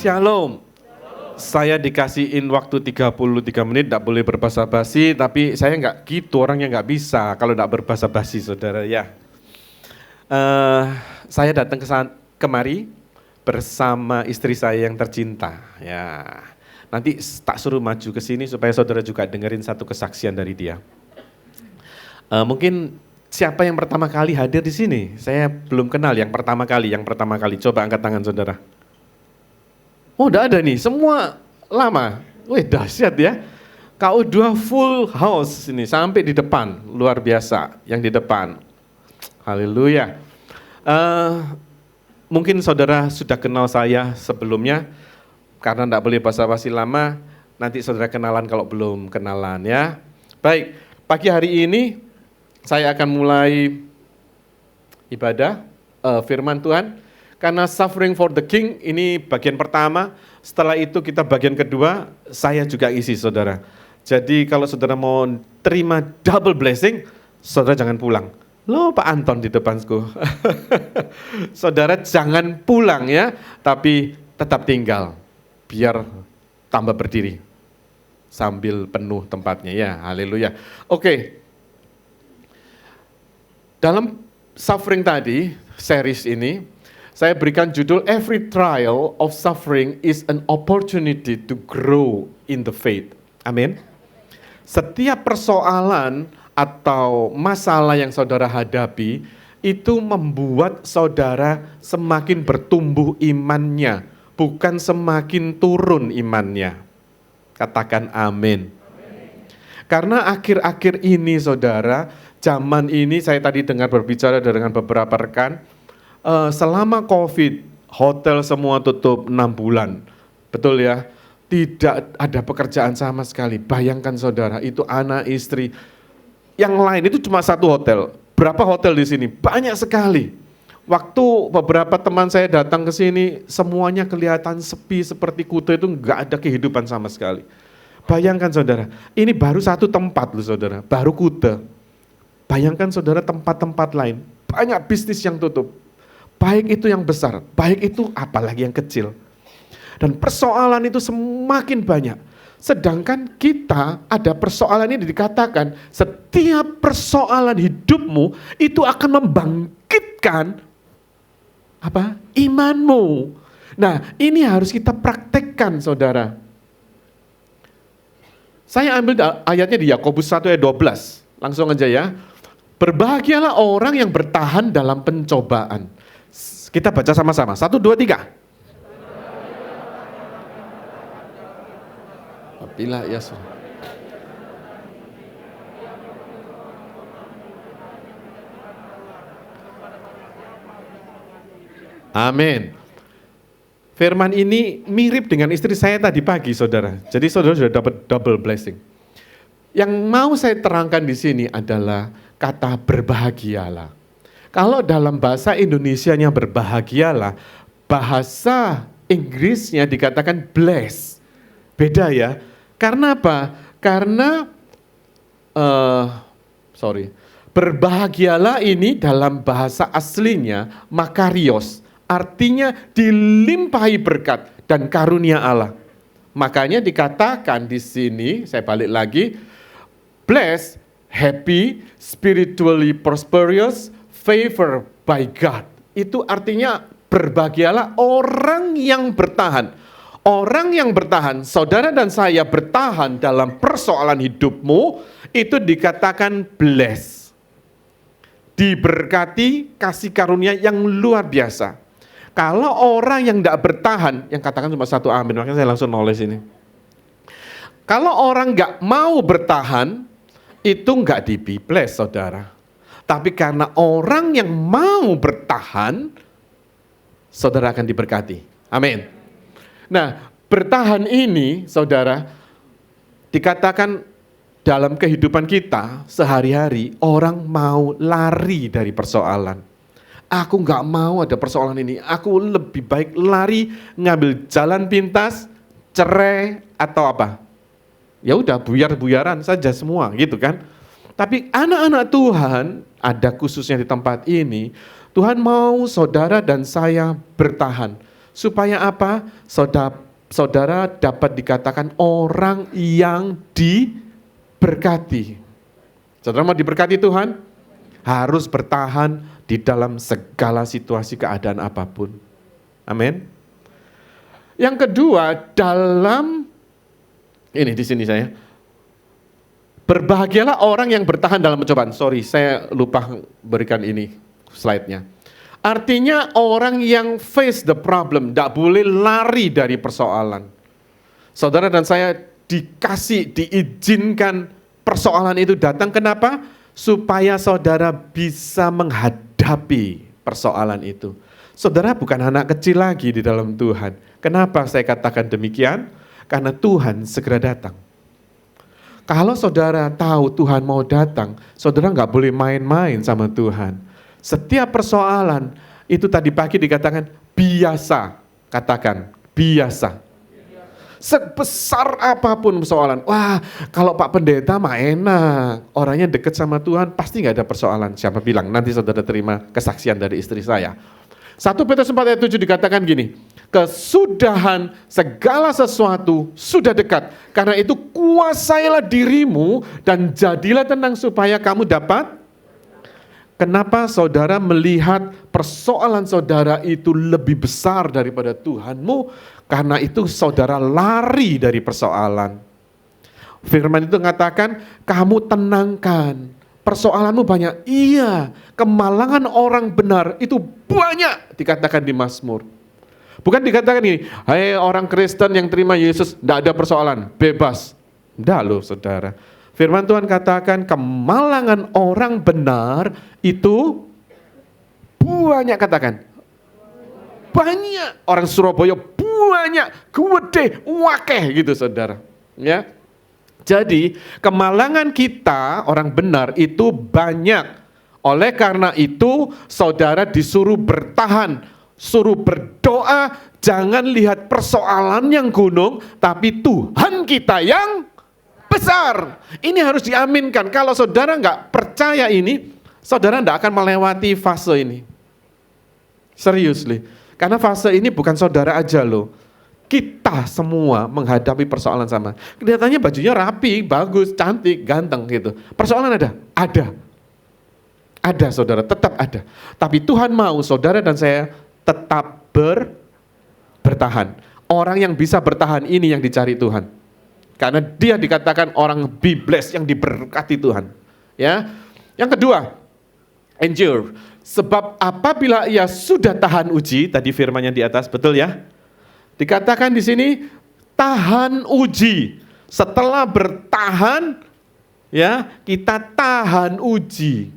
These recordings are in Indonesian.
Shalom. Saya dikasihin waktu 33 menit, tidak boleh berbahasa basi, tapi saya nggak gitu, orangnya nggak bisa kalau tidak berbahasa basi, saudara ya. Saya datang kemari bersama istri saya yang tercinta. Ya, nanti tak suruh maju ke sini supaya saudara juga dengerin satu kesaksian dari dia. Mungkin siapa yang pertama kali hadir di sini? Saya belum kenal yang pertama kali. Coba angkat tangan saudara. Oh, udah ada nih, semua lama. Wih, dahsyat ya. KU2 full house ini sampai di depan, luar biasa yang di depan. Haleluya. Mungkin saudara sudah kenal saya sebelumnya, karena tidak boleh basa-basi lama, nanti saudara kenalan kalau belum kenalan ya. Baik, pagi hari ini saya akan mulai ibadah firman Tuhan. Karena suffering for the king ini bagian pertama, setelah itu kita bagian kedua, saya juga isi saudara. Jadi kalau saudara mau terima double blessing, saudara jangan pulang. Loh Pak Anton di depanku. Saudara jangan pulang ya, tapi tetap tinggal, biar tambah berdiri. Sambil penuh tempatnya ya, haleluya. Oke, dalam suffering tadi, series ini, saya berikan judul Every Trial of Suffering is an Opportunity to Grow in the Faith. Amin. Setiap persoalan atau masalah yang saudara hadapi itu membuat saudara semakin bertumbuh imannya, bukan semakin turun imannya. Katakan amin. Karena akhir-akhir ini saudara, zaman ini saya tadi dengar berbicara dengan beberapa rekan, selama COVID, hotel semua tutup 6 bulan, betul ya? Tidak ada pekerjaan sama sekali. Bayangkan saudara, itu anak, istri, yang lain itu cuma satu hotel. Berapa hotel di sini? Banyak sekali. Waktu beberapa teman saya datang ke sini, semuanya kelihatan sepi seperti Kuta, itu nggak ada kehidupan sama sekali. Bayangkan saudara, ini baru satu tempat loh saudara, baru Kuta. Bayangkan saudara tempat-tempat lain, banyak bisnis yang tutup. Baik itu yang besar, baik itu apalagi yang kecil. Dan persoalan itu semakin banyak. Sedangkan kita ada persoalan ini dikatakan, setiap persoalan hidupmu itu akan membangkitkan apa? Imanmu. Nah, ini harus kita praktekkan saudara. Saya ambil ayatnya di Yakobus 1 ayat 12. Langsung aja ya. Berbahagialah orang yang bertahan dalam pencobaan. Kita baca sama-sama. 1, 2, 3. Apabila ya Amin. Firman ini mirip dengan istri saya tadi pagi, saudara. Jadi saudara sudah dapat double blessing. Yang mau saya terangkan di sini adalah kata berbahagialah. Kalau dalam bahasa Indonesianya berbahagialah, bahasa Inggrisnya dikatakan bless. Beda ya. Karena apa? Karena berbahagialah ini dalam bahasa aslinya makarios. Artinya dilimpahi berkat dan karunia Allah. Makanya dikatakan di sini, saya balik lagi, blessed, happy, spiritually prosperous, favor by God. Itu artinya berbahagialah orang yang bertahan. Orang yang bertahan, saudara dan saya bertahan dalam persoalan hidupmu, itu dikatakan blessed. Diberkati kasih karunia yang luar biasa. Kalau orang yang tidak bertahan, yang katakan cuma satu amin, makanya saya langsung nulis ini. Kalau orang nggak mau bertahan, itu nggak di-bless saudara. Tapi karena orang yang mau bertahan, saudara akan diberkati. Amin. Nah, bertahan ini saudara, dikatakan dalam kehidupan kita sehari-hari, orang mau lari dari persoalan. Aku nggak mau ada persoalan ini, aku lebih baik lari, ngambil jalan pintas, cerai atau apa. Ya udah buyar-buyaran saja semua gitu kan. Tapi anak-anak Tuhan, ada khususnya di tempat ini, Tuhan mau saudara dan saya bertahan. Supaya apa? Saudara dapat dikatakan orang yang diberkati. Saudara mau diberkati Tuhan? Harus bertahan di dalam segala situasi keadaan apapun. Amin. Yang kedua, dalam ini di sini saya. Berbahagialah orang yang bertahan dalam pencobaan. Sorry, saya lupa berikan ini slide-nya. Artinya orang yang face the problem, tidak boleh lari dari persoalan. Saudara dan saya diizinkan persoalan itu datang. Kenapa? Supaya saudara bisa menghadapi persoalan itu. Saudara bukan anak kecil lagi di dalam Tuhan. Kenapa saya katakan demikian? Karena Tuhan segera datang. Kalau saudara tahu Tuhan mau datang, saudara nggak boleh main-main sama Tuhan. Setiap persoalan, itu tadi pagi dikatakan biasa. Katakan, biasa. Sebesar apapun persoalan. Wah, kalau Pak Pendeta mah enak. Orangnya deket sama Tuhan, pasti nggak ada persoalan. Siapa bilang? Nanti saudara terima kesaksian dari istri saya. 1 Petrus 4 ayat 7 dikatakan gini, kesudahan segala sesuatu sudah dekat. Karena itu kuasailah dirimu dan jadilah tenang supaya kamu dapat. Kenapa saudara melihat persoalan saudara itu lebih besar daripada Tuhanmu? Karena itu saudara lari dari persoalan. Firman itu mengatakan, kamu tenangkan. Persoalanmu banyak. Iya, kemalangan orang benar itu banyak dikatakan di Mazmur. Bukan dikatakan ini, hai orang Kristen yang terima Yesus, tidak ada persoalan, bebas. Tidak loh saudara. Firman Tuhan katakan kemalangan orang benar itu banyak, katakan. Banyak. Orang Surabaya banyak, gede, wakeh gitu saudara. Ya. Jadi kemalangan kita orang benar itu banyak. Oleh karena itu saudara disuruh bertahan, suruh berdoa, jangan lihat persoalan yang gunung, tapi Tuhan kita yang besar. Ini harus diaminkan. Kalau saudara nggak percaya ini, saudara nggak akan melewati fase ini. Seriously. Karena fase ini bukan saudara aja loh. Kita semua menghadapi persoalan sama. Kelihatannya bajunya rapi, bagus, cantik, ganteng gitu. Persoalan ada? Ada. Ada saudara, tetap ada. Tapi Tuhan mau saudara dan saya tetap bertahan. Orang yang bisa bertahan ini yang dicari Tuhan. Karena dia dikatakan orang be blessed, yang diberkati Tuhan. Ya. Yang kedua, endure. Sebab apabila ia sudah tahan uji, tadi firmannya di atas, betul ya? Dikatakan di sini tahan uji. Setelah bertahan, ya, kita tahan uji.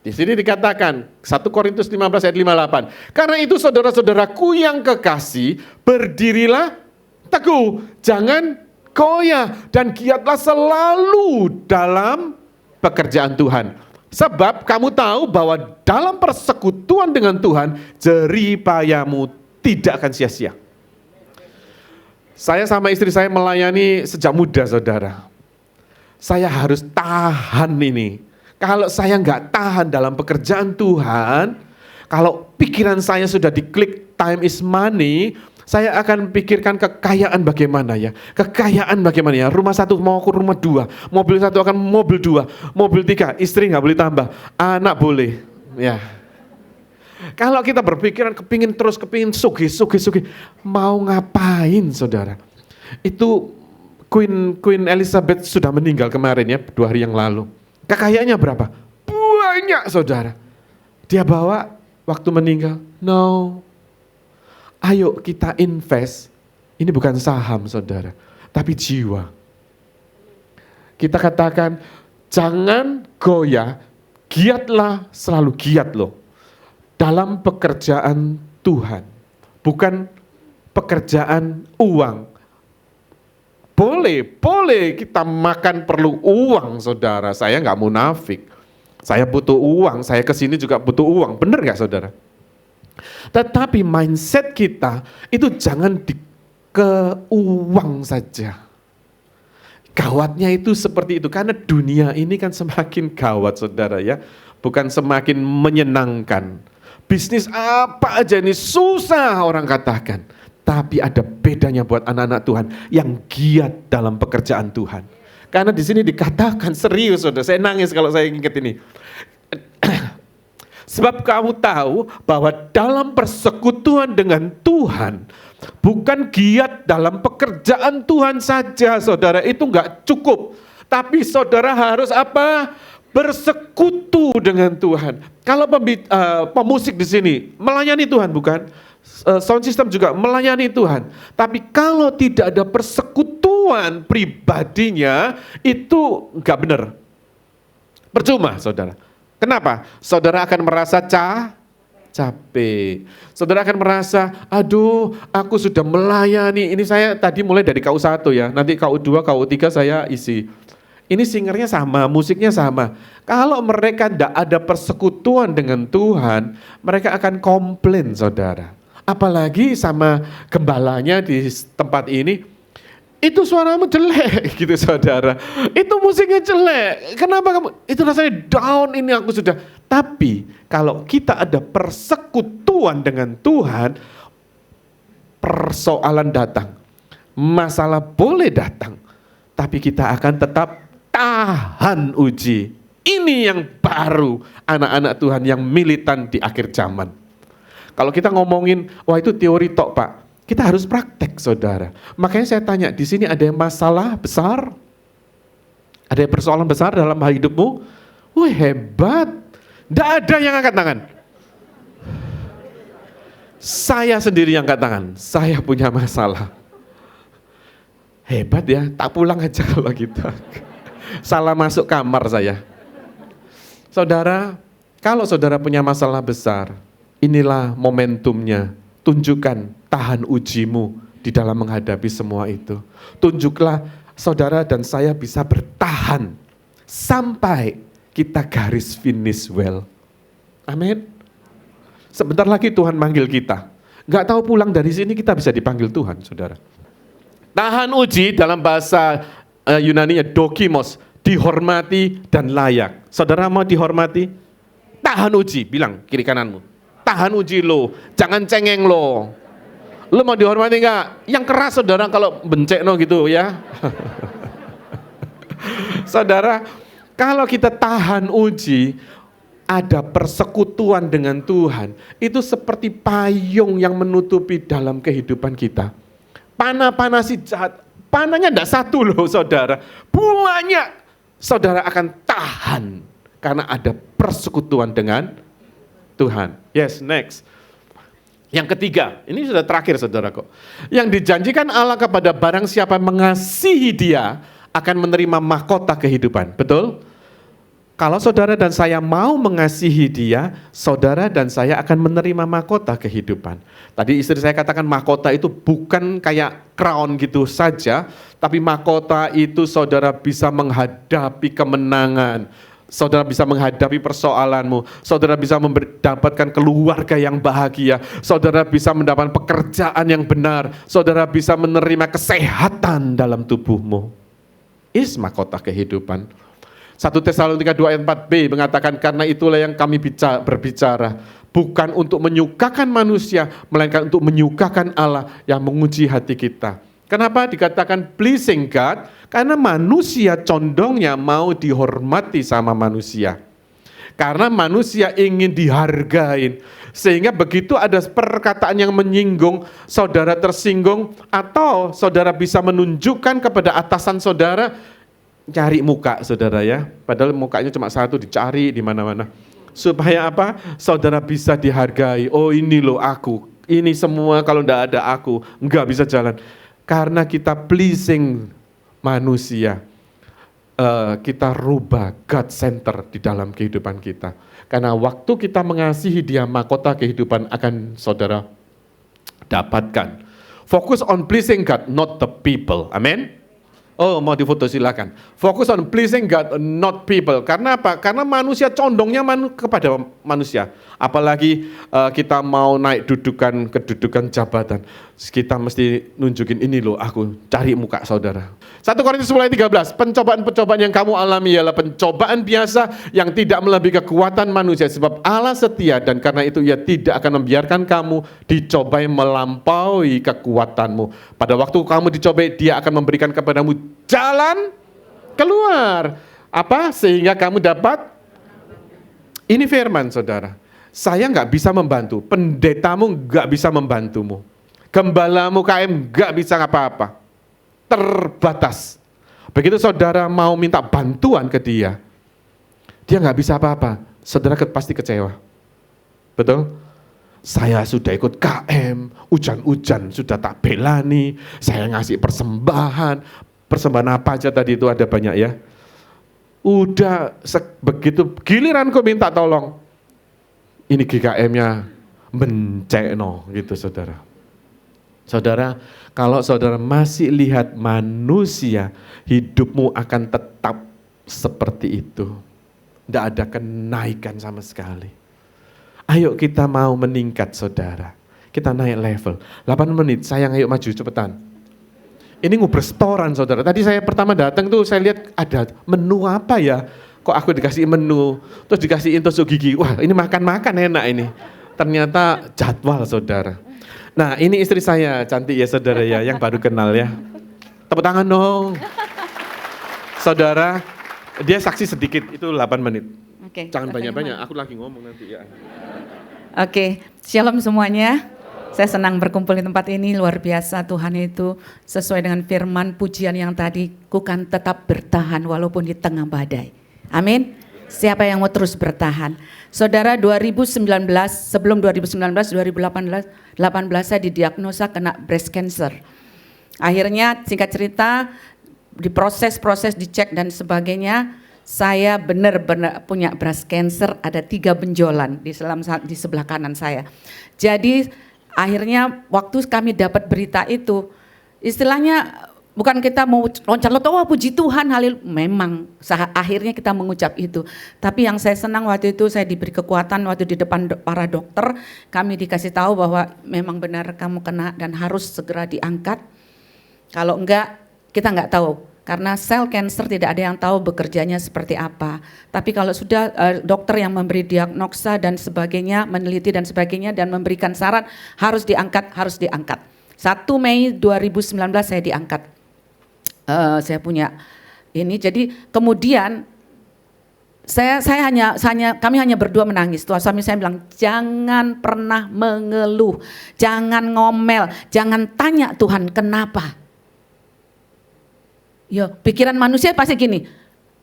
Di sini dikatakan 1 Korintus 15 ayat 58. Karena itu saudara-saudaraku yang kekasih, berdirilah teguh, jangan goyah dan giatlah selalu dalam pekerjaan Tuhan. Sebab kamu tahu bahwa dalam persekutuan dengan Tuhan, jerih payamu tidak akan sia-sia. Saya sama istri saya melayani sejak muda saudara. Saya harus tahan ini. Kalau saya nggak tahan dalam pekerjaan Tuhan, kalau pikiran saya sudah diklik time is money, saya akan pikirkan kekayaan bagaimana ya. Kekayaan bagaimana ya. Rumah satu mau ke rumah dua. Mobil satu akan mobil dua. Mobil tiga, istri nggak boleh tambah. Anak boleh. Ya. Kalau kita berpikiran kepingin sugih. Mau ngapain saudara? Itu Queen Elizabeth sudah meninggal kemarin ya, 2 hari yang lalu. Kekayaannya berapa? Banyak saudara. Dia bawa waktu meninggal? No. Ayo kita invest. Ini bukan saham saudara, tapi jiwa. Kita katakan jangan goyah, giatlah, selalu giat loh. Dalam pekerjaan Tuhan, bukan pekerjaan uang. Boleh kita makan perlu uang saudara. Saya nggak munafik. Saya butuh uang, saya kesini juga butuh uang. Benar nggak saudara? Tetapi mindset kita itu jangan ke uang saja. Gawatnya itu seperti itu. Karena dunia ini kan semakin gawat saudara ya. Bukan semakin menyenangkan. Bisnis apa aja ini susah orang katakan. Tapi ada bedanya buat anak-anak Tuhan yang giat dalam pekerjaan Tuhan. Karena di sini dikatakan serius, saudara. Saya nangis kalau saya ingat ini. Sebab kamu tahu bahwa dalam persekutuan dengan Tuhan, bukan giat dalam pekerjaan Tuhan saja, saudara, itu enggak cukup. Tapi saudara harus apa? Bersekutu dengan Tuhan. Kalau pemusik di sini melayani Tuhan, bukan? Sound system juga melayani Tuhan. Tapi kalau tidak ada persekutuan pribadinya, itu enggak benar. Percuma, saudara. Kenapa? Saudara akan merasa capek. Saudara akan merasa, aduh, aku sudah melayani. Ini saya tadi mulai dari KU1 ya. Nanti KU2, KU3 saya isi. Ini singernya sama, musiknya sama. Kalau mereka tidak ada persekutuan dengan Tuhan, mereka akan komplain, saudara. Apalagi sama gembalanya di tempat ini, itu suaramu jelek gitu, saudara. Itu musiknya jelek. Kenapa kamu? Itu rasanya down ini aku sudah. Tapi kalau kita ada persekutuan dengan Tuhan, persoalan datang, masalah boleh datang, tapi kita akan tetap tahan uji. Ini yang baru anak-anak Tuhan yang militan di akhir zaman. Kalau kita ngomongin, wah itu teori tok Pak, kita harus praktek, saudara. Makanya saya tanya, di sini ada yang masalah besar? Ada yang persoalan besar dalam hidupmu? Wah hebat, tidak ada yang angkat tangan. Saya sendiri yang angkat tangan, saya punya masalah. Hebat ya, tak pulang aja kalau gitu. Salah masuk kamar saya. Saudara, kalau saudara punya masalah besar, inilah momentumnya. Tunjukkan tahan ujimu di dalam menghadapi semua itu. Tunjuklah saudara dan saya bisa bertahan sampai kita garis finish well. Amin. Sebentar lagi Tuhan manggil kita. Gak tahu pulang dari sini kita bisa dipanggil Tuhan, saudara. Tahan uji dalam bahasa Yunani-nya dokimos, dihormati dan layak. Saudara mau dihormati? Tahan uji, bilang kiri kananmu. Tahan uji lo, jangan cengeng lo. Lo mau dihormati enggak? Yang keras saudara kalau bencekno gitu ya. Saudara, kalau kita tahan uji, ada persekutuan dengan Tuhan, itu seperti payung yang menutupi dalam kehidupan kita. Panah-panah si jahat, panahnya enggak satu loh saudara, banyak. Saudara akan tahan karena ada persekutuan dengan Tuhan. Yes, next. Yang ketiga, ini sudah terakhir saudara kok. Yang dijanjikan Allah kepada barang siapa mengasihi dia akan menerima mahkota kehidupan. Betul? Kalau saudara dan saya mau mengasihi dia, saudara dan saya akan menerima mahkota kehidupan. Tadi istri saya katakan mahkota itu bukan kayak crown gitu saja, tapi mahkota itu saudara bisa menghadapi kemenangan. Saudara bisa menghadapi persoalanmu, saudara bisa mendapatkan keluarga yang bahagia, saudara bisa mendapatkan pekerjaan yang benar, saudara bisa menerima kesehatan dalam tubuhmu. Is mahkota kehidupan. 1 Tesalonika 2 ayat 4b mengatakan, karena itulah yang kami berbicara, bukan untuk menyukakan manusia, melainkan untuk menyukakan Allah yang menguji hati kita. Kenapa dikatakan pleasing God? Karena manusia condongnya mau dihormati sama manusia. Karena manusia ingin dihargain. Sehingga begitu ada perkataan yang menyinggung, saudara tersinggung, atau saudara bisa menunjukkan kepada atasan saudara, cari muka saudara ya. Padahal mukanya cuma satu, dicari di mana-mana. Supaya apa? Saudara bisa dihargai. Oh ini loh aku. Ini semua kalau tidak ada aku, enggak bisa jalan. Karena kita pleasing manusia, kita rubah God center di dalam kehidupan kita. Karena waktu kita mengasihi dia, mahkota kehidupan akan saudara dapatkan. Focus on pleasing God, not the people. Amin. Oh, mau difoto silakan. Fokus on pleasing God, not people. Karena apa? Karena manusia condongnya kepada manusia. Apalagi kita mau naik kedudukan jabatan. Kita mesti nunjukin ini loh, aku cari muka saudara. 1 Korintus 10 ayat 13, pencobaan-pencobaan yang kamu alami ialah pencobaan biasa yang tidak melebihi kekuatan manusia. Sebab Allah setia dan karena itu Ia tidak akan membiarkan kamu dicobai melampaui kekuatanmu. Pada waktu kamu dicobai, Dia akan memberikan kepadamu jalan keluar. Apa? Sehingga kamu dapat. Ini firman saudara. Saya nggak bisa membantu, pendetamu nggak bisa membantumu. Gembalamu KM nggak bisa apa-apa. Terbatas. Begitu saudara mau minta bantuan ke dia nggak bisa apa-apa. Saudara pasti kecewa. Betul? Saya sudah ikut KM, hujan-hujan sudah tak belani, saya ngasih persembahan apa aja tadi itu ada banyak ya. Udah begitu giliranku minta tolong, ini GKM-nya mencekno gitu saudara. Saudara, kalau saudara masih lihat manusia, hidupmu akan tetap seperti itu. Tidak ada kenaikan sama sekali. Ayo kita mau meningkat saudara. Kita naik level. 8 menit, sayang ayo maju cepetan. Ini restoran saudara. Tadi saya pertama datang tuh saya lihat ada menu apa ya. Kok aku dikasih menu, terus dikasih tusuk gigi. Wah ini makan-makan enak ini. Ternyata jadwal saudara. Nah ini istri saya, cantik ya saudara ya, yang baru kenal ya. Tepuk tangan dong. Saudara, dia saksi sedikit, itu 8 menit. Oke, jangan banyak-banyak, aku lagi ngomong nanti ya. Oke, shalom semuanya. Saya senang berkumpul di tempat ini, luar biasa Tuhan itu sesuai dengan firman pujian yang tadi, ku kan tetap bertahan walaupun di tengah badai. Amin. Siapa yang mau terus bertahan? Saudara 2019, sebelum 2019, 2018 saya didiagnosa kena breast cancer. Akhirnya singkat cerita, diproses, dicek dan sebagainya, saya benar-benar punya breast cancer, ada 3 benjolan di sebelah kanan saya. Jadi akhirnya waktu kami dapat berita itu, istilahnya bukan kita mau loncat-loncat, wah puji Tuhan, haleluya. Memang akhirnya kita mengucap itu. Tapi yang saya senang waktu itu saya diberi kekuatan waktu di depan para dokter. Kami dikasih tahu bahwa memang benar kamu kena dan harus segera diangkat. Kalau enggak, kita enggak tahu. Karena sel cancer tidak ada yang tahu bekerjanya seperti apa. Tapi kalau sudah dokter yang memberi diagnosa dan sebagainya, meneliti dan sebagainya dan memberikan saran harus diangkat, 1 Mei 2019 saya diangkat. Saya punya ini, jadi kemudian kami hanya berdua menangis. Tuhan suami saya bilang, jangan pernah mengeluh, jangan ngomel, jangan tanya Tuhan kenapa. Ya pikiran manusia pasti gini,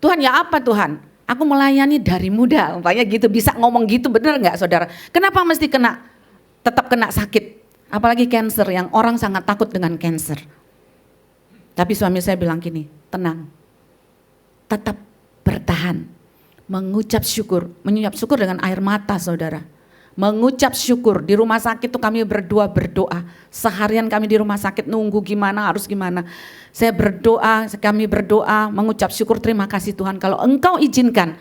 Tuhan ya apa Tuhan? Aku melayani dari muda, umpamanya gitu, bisa ngomong gitu, benar nggak saudara? Kenapa mesti tetap kena sakit? Apalagi cancer yang orang sangat takut dengan cancer. Tapi suami saya bilang gini, tenang, tetap bertahan, mengucap syukur dengan air mata saudara. Mengucap syukur, di rumah sakit tuh kami berdua berdoa, seharian kami di rumah sakit nunggu harus gimana. Kami berdoa, mengucap syukur, terima kasih Tuhan kalau Engkau izinkan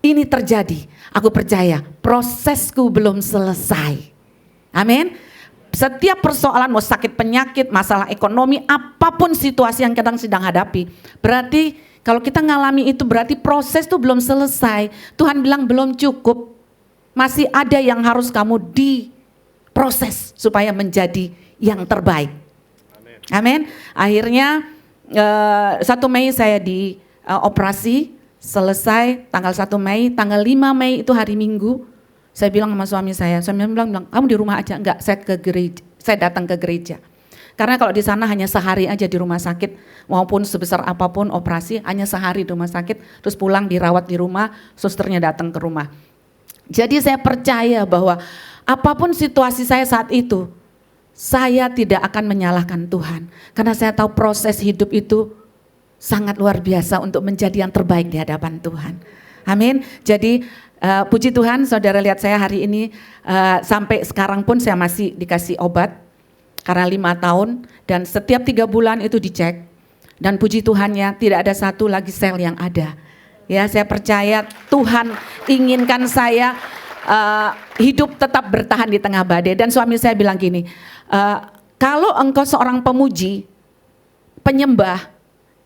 ini terjadi. Aku percaya prosesku belum selesai. Amin. Setiap persoalan, mau sakit penyakit, masalah ekonomi, apapun situasi yang kita sedang hadapi, berarti kalau kita ngalami itu berarti proses itu belum selesai. Tuhan bilang belum cukup, masih ada yang harus kamu diproses supaya menjadi yang terbaik. Amin. Akhirnya 1 Mei saya dioperasi, selesai tanggal 1 Mei, tanggal 5 Mei itu hari Minggu. Saya bilang sama suami saya bilang, kamu di rumah aja. Enggak, saya datang ke gereja. Karena kalau di sana hanya sehari aja di rumah sakit, maupun sebesar apapun operasi, hanya sehari di rumah sakit, terus pulang dirawat di rumah, susternya datang ke rumah. Jadi saya percaya bahwa apapun situasi saya saat itu, saya tidak akan menyalahkan Tuhan. Karena saya tahu proses hidup itu sangat luar biasa untuk menjadi yang terbaik di hadapan Tuhan. Amin. Jadi puji Tuhan, saudara lihat saya hari ini sampai sekarang pun saya masih dikasih obat karena 5 tahun dan setiap 3 bulan itu dicek Dan puji Tuhannya tidak ada satu lagi sel yang ada. Ya, saya percaya Tuhan inginkan saya hidup tetap bertahan di tengah badai. Dan suami saya bilang gini, kalau engkau seorang pemuji, penyembah,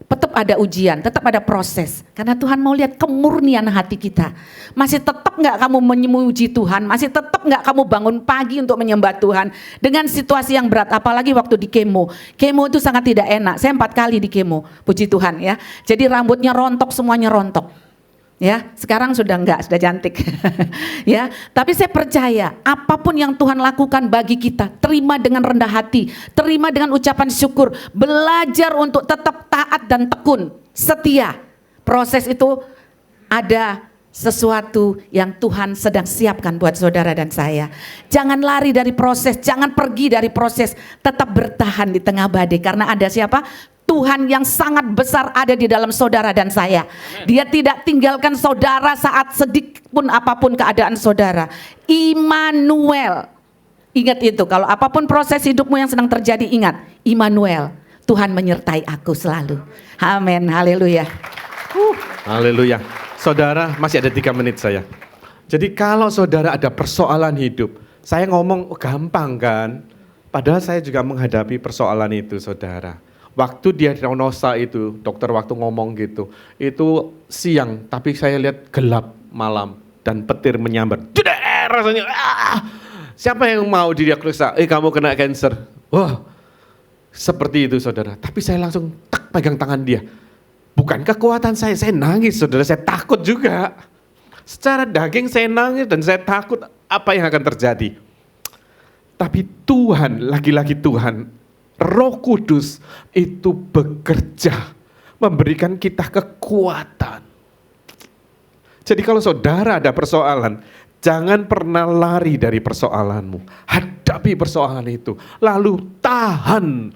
tetap ada ujian, tetap ada proses. Karena Tuhan mau lihat kemurnian hati kita. Masih tetap nggak kamu memuji Tuhan? Masih tetap nggak kamu bangun pagi untuk menyembah Tuhan? Dengan situasi yang berat, apalagi waktu di kemo. Kemo itu sangat tidak enak. Saya 4 kali di kemo, puji Tuhan ya. Jadi rambutnya rontok, semuanya rontok. Ya, sekarang sudah enggak, sudah cantik. Ya, tapi saya percaya apapun yang Tuhan lakukan bagi kita, terima dengan rendah hati, terima dengan ucapan syukur, belajar untuk tetap taat dan tekun, setia. Proses itu ada sesuatu yang Tuhan sedang siapkan buat saudara dan saya. Jangan lari dari proses, jangan pergi dari proses, tetap bertahan di tengah badai karena ada siapa? Tuhan yang sangat besar ada di dalam saudara dan saya. Dia tidak tinggalkan saudara saat sedikit pun apapun keadaan saudara. Immanuel. Ingat itu, kalau apapun proses hidupmu yang sedang terjadi, ingat, Immanuel. Tuhan menyertai aku selalu. Amin, haleluya. Haleluya. Saudara, masih ada 3 menit saya. Jadi kalau saudara ada persoalan hidup, saya ngomong gampang kan? Padahal saya juga menghadapi persoalan itu, saudara. Waktu dia diagnosa itu, dokter waktu ngomong gitu, itu siang, tapi saya lihat gelap malam dan petir menyambar. Jeder, rasanya, siapa yang mau didiagnosa? Kamu kena cancer. Wah, seperti itu saudara. Tapi saya langsung pegang tangan dia. Bukan kekuatan saya nangis saudara, saya takut juga. Secara daging saya nangis dan saya takut apa yang akan terjadi. Tapi Tuhan, lagi-lagi Tuhan, Roh Kudus itu bekerja, memberikan kita kekuatan. Jadi kalau saudara ada persoalan, jangan pernah lari dari persoalanmu. Hadapi persoalan itu, lalu tahan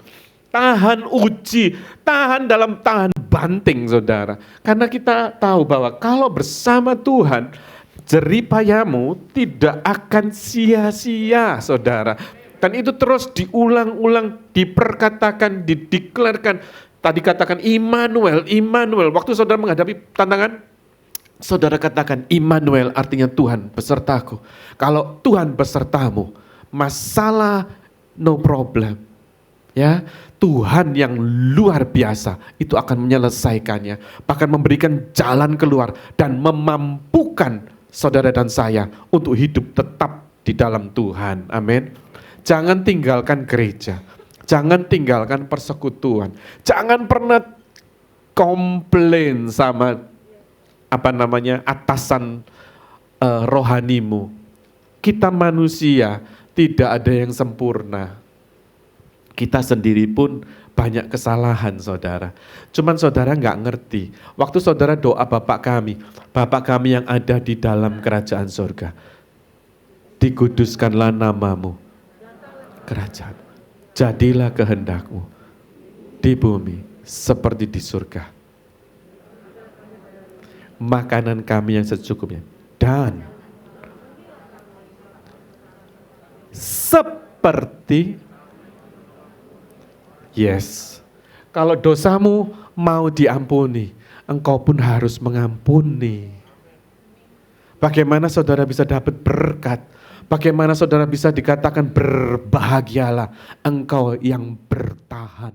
uji, tahan dalam tahan banting saudara. Karena kita tahu bahwa kalau bersama Tuhan, jerih payahmu tidak akan sia-sia saudara. Dan itu terus diulang-ulang, diperkatakan, dideklarkan. Tadi katakan Immanuel, Immanuel. Waktu saudara menghadapi tantangan, saudara katakan Immanuel artinya Tuhan besertaku. Kalau Tuhan besertamu, masalah no problem. Ya, Tuhan yang luar biasa itu akan menyelesaikannya. Bahkan memberikan jalan keluar dan memampukan saudara dan saya untuk hidup tetap di dalam Tuhan. Amin. Jangan tinggalkan gereja, jangan tinggalkan persekutuan, jangan pernah komplain sama atasan rohanimu. Kita manusia tidak ada yang sempurna. Kita sendiri pun banyak kesalahan saudara. Cuman saudara nggak ngerti. Waktu saudara doa Bapak kami yang ada di dalam kerajaan surga, dikuduskanlah namamu. Kerajaan, jadilah kehendakmu di bumi seperti di surga. Makanan kami yang secukupnya dan seperti kalau dosamu mau diampuni, engkau pun harus mengampuni. Bagaimana saudara bisa dapat berkat? Bagaimana saudara bisa dikatakan berbahagialah engkau yang bertahan?